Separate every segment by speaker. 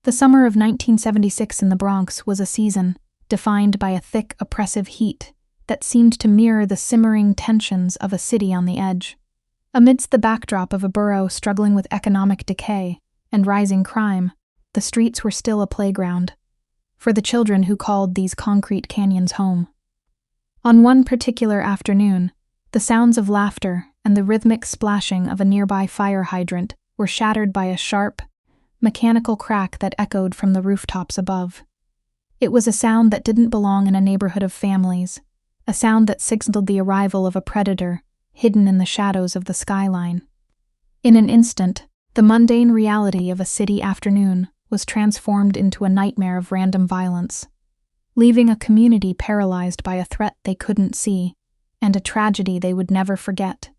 Speaker 1: The summer of 1976 in the Bronx was a season defined by a thick, oppressive heat that seemed to mirror the simmering tensions of a city on the edge. Amidst the backdrop of a borough struggling with economic decay and rising crime, the streets were still a playground for the children who called these concrete canyons home. On one particular afternoon, the sounds of laughter and the rhythmic splashing of a nearby fire hydrant were shattered by a sharp, mechanical crack that echoed from the rooftops above. It was a sound that didn't belong in a neighborhood of families, a sound that signaled the arrival of a predator hidden in the shadows of the skyline. In an instant, the mundane reality of a city afternoon was transformed into a nightmare of random violence, leaving a community paralyzed by a threat they couldn't see and a tragedy they would never forget.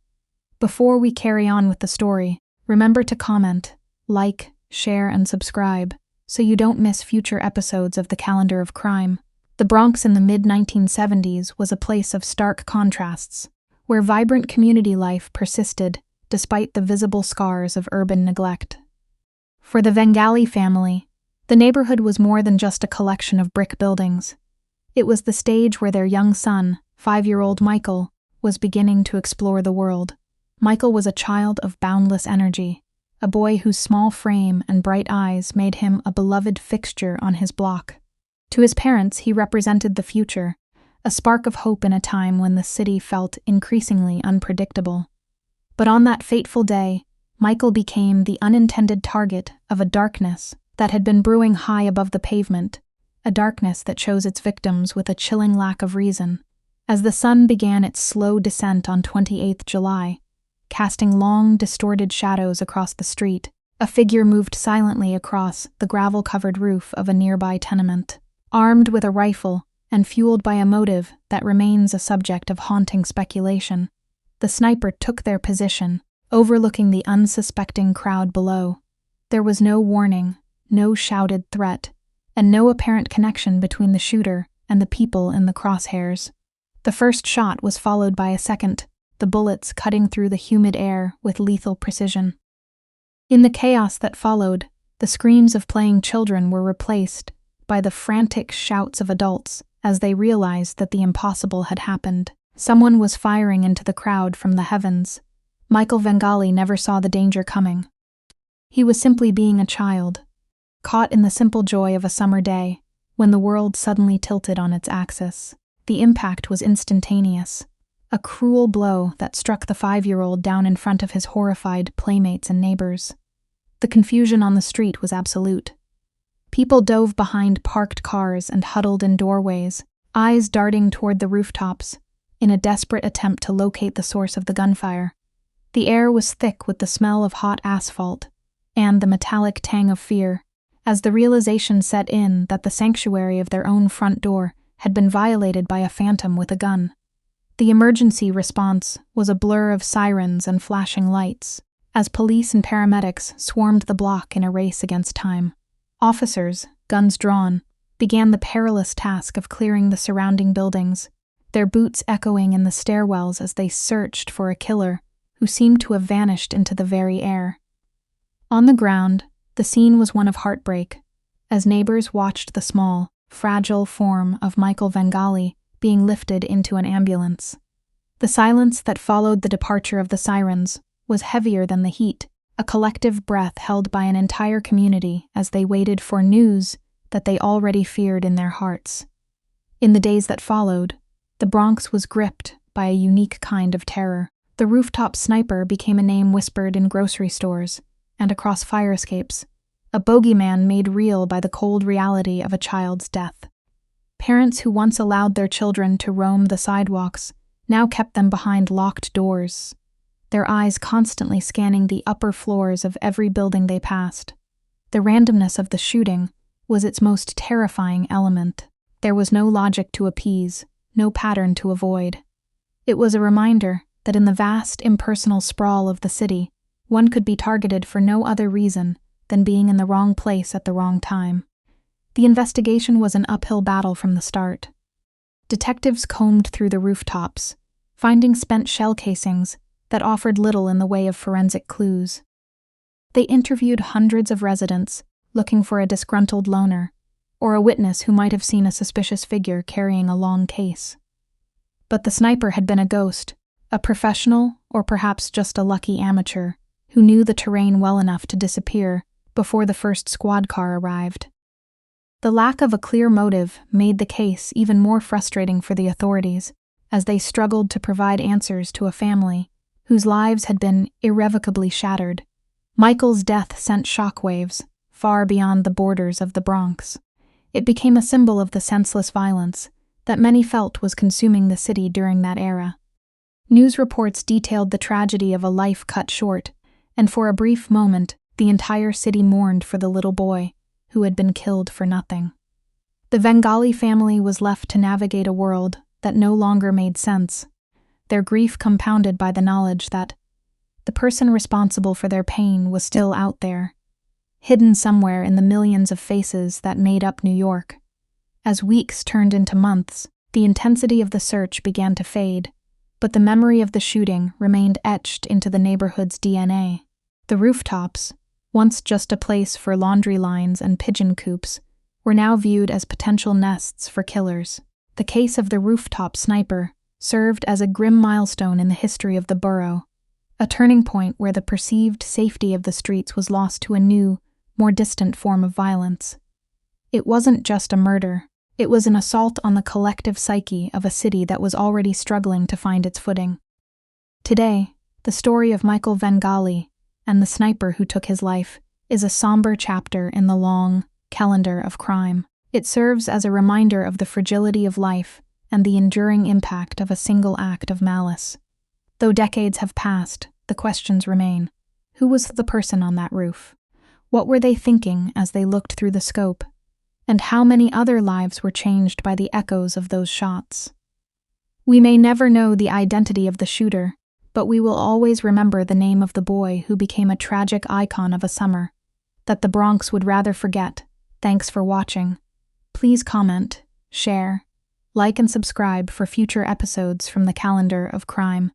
Speaker 1: Before we carry on with the story, remember to comment, like, share, and subscribe so you don't miss future episodes of the Calendar of Crime. The Bronx in the mid-1970s was a place of stark contrasts, where vibrant community life persisted despite the visible scars of urban neglect. For the Vengalli family, the neighborhood was more than just a collection of brick buildings. It was the stage where their young son, 5-year-old Michael, was beginning to explore the world. Michael was a child of boundless energy, a boy whose small frame and bright eyes made him a beloved fixture on his block. To his parents, he represented the future, a spark of hope in a time when the city felt increasingly unpredictable. But on that fateful day, Michael became the unintended target of a darkness that had been brewing high above the pavement, a darkness that chose its victims with a chilling lack of reason. As the sun began its slow descent on 28th July, casting long, distorted shadows across the street, a figure moved silently across the gravel-covered roof of a nearby tenement. Armed with a rifle and fueled by a motive that remains a subject of haunting speculation, the sniper took their position, overlooking the unsuspecting crowd below. There was no warning, no shouted threat, and no apparent connection between the shooter and the people in the crosshairs. The first shot was followed by a second, the bullets cutting through the humid air with lethal precision. In the chaos that followed, the screams of playing children were replaced by the frantic shouts of adults as they realized that the impossible had happened. Someone was firing into the crowd from the heavens. Michael Vengalli never saw the danger coming. He was simply being a child, caught in the simple joy of a summer day, when the world suddenly tilted on its axis. The impact was instantaneous, a cruel blow that struck the 5-year-old down in front of his horrified playmates and neighbors. The confusion on the street was absolute. People dove behind parked cars and huddled in doorways, eyes darting toward the rooftops, in a desperate attempt to locate the source of the gunfire. The air was thick with the smell of hot asphalt and the metallic tang of fear, as the realization set in that the sanctuary of their own front door had been violated by a phantom with a gun. The emergency response was a blur of sirens and flashing lights, as police and paramedics swarmed the block in a race against time. Officers, guns drawn, began the perilous task of clearing the surrounding buildings, their boots echoing in the stairwells as they searched for a killer who seemed to have vanished into the very air. On the ground, the scene was one of heartbreak, as neighbors watched the small, fragile form of Michael Vengalli being lifted into an ambulance. The silence that followed the departure of the sirens was heavier than the heat, a collective breath held by an entire community as they waited for news that they already feared in their hearts. In the days that followed, the Bronx was gripped by a unique kind of terror. The Rooftop Sniper became a name whispered in grocery stores and across fire escapes, a bogeyman made real by the cold reality of a child's death. Parents who once allowed their children to roam the sidewalks now kept them behind locked doors, their eyes constantly scanning the upper floors of every building they passed. The randomness of the shooting was its most terrifying element. There was no logic to appease, no pattern to avoid. It was a reminder that in the vast, impersonal sprawl of the city, one could be targeted for no other reason than being in the wrong place at the wrong time. The investigation was an uphill battle from the start. Detectives combed through the rooftops, finding spent shell casings that offered little in the way of forensic clues. They interviewed hundreds of residents, looking for a disgruntled loner, or a witness who might have seen a suspicious figure carrying a long case. But the sniper had been a ghost, a professional, or perhaps just a lucky amateur, who knew the terrain well enough to disappear before the first squad car arrived. The lack of a clear motive made the case even more frustrating for the authorities, as they struggled to provide answers to a family whose lives had been irrevocably shattered. Michael's death sent shockwaves far beyond the borders of the Bronx. It became a symbol of the senseless violence that many felt was consuming the city during that era. News reports detailed the tragedy of a life cut short, and for a brief moment, the entire city mourned for the little boy who had been killed for nothing. The Vengalli family was left to navigate a world that no longer made sense, their grief compounded by the knowledge that the person responsible for their pain was still out there, hidden somewhere in the millions of faces that made up New York. As weeks turned into months, the intensity of the search began to fade, but the memory of the shooting remained etched into the neighborhood's DNA. The rooftops, once just a place for laundry lines and pigeon coops, were now viewed as potential nests for killers. The case of the rooftop sniper served as a grim milestone in the history of the borough, a turning point where the perceived safety of the streets was lost to a new, more distant form of violence. It wasn't just a murder, it was an assault on the collective psyche of a city that was already struggling to find its footing. Today, the story of Michael Vengalli and the sniper who took his life is a somber chapter in the long calendar of crime. It serves as a reminder of the fragility of life and the enduring impact of a single act of malice. Though decades have passed, the questions remain. Who was the person on that roof? What were they thinking as they looked through the scope? And how many other lives were changed by the echoes of those shots? We may never know the identity of the shooter, but we will always remember the name of the boy who became a tragic icon of a summer that the Bronx would rather forget. Thanks for watching. Please comment, share, like and subscribe for future episodes from the Calendar of Crime.